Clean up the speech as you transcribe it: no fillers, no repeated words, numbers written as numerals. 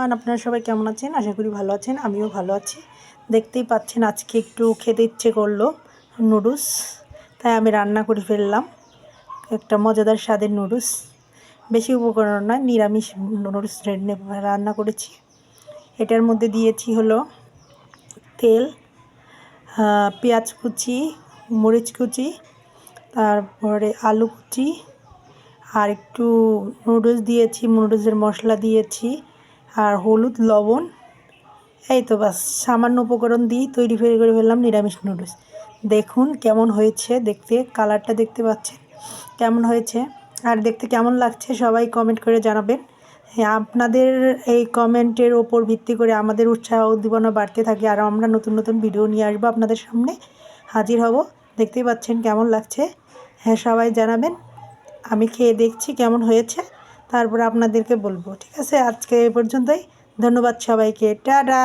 Everyone, আপনারা সবাই কেমন আছেন? আশা করি ভালো আছেন। আমিও ভালো আছি। দেখতেই পাচ্ছেন আজকে একটু খেতে ইচ্ছে করলো নুডলস, তাই আমি রান্না করে ফেললাম একটা মজাদার স্বাদের নুডলস। বেশি উপকরণ নয়, নিরামিষ নুডলস রান্না করেছি। এটার মধ্যে দিয়েছি হলো তেল, পেঁয়াজ কুচি, মরিচ কুচি, তারপরে আলু কুচি, আর একটু নুডলস দিয়েছি, নুডলসের মশলা দিয়েছি, আর হলুদ, লবণ। এই তো বাস, সামান্য উপকরণ দিয়ে তৈরি করে ফেললাম নিরামিষ নুডলস। দেখুন কেমন হয়েছে দেখতে, কালারটা দেখতে পাচ্ছেন কেমন হয়েছে, আর দেখতে কেমন লাগছে সবাই কমেন্ট করে জানাবেন। হ্যাঁ, আপনাদের এই কমেন্টের ওপর ভিত্তি করে আমাদের উৎসাহ উদ্দীপনা বাড়তে থাকে, আর আমরা নতুন নতুন ভিডিও নিয়ে আসবো আপনাদের সামনে হাজির হব। দেখতেই পাচ্ছেন কেমন লাগছে। হ্যাঁ, সবাই জানাবেন। আমি খেয়ে দেখছি কেমন হয়েছে, তারপরে আপনাদেরকে বলবো। ঠিক আছে, আজকে এ পর্যন্তই। ধন্যবাদ সবাইকে। টাটা।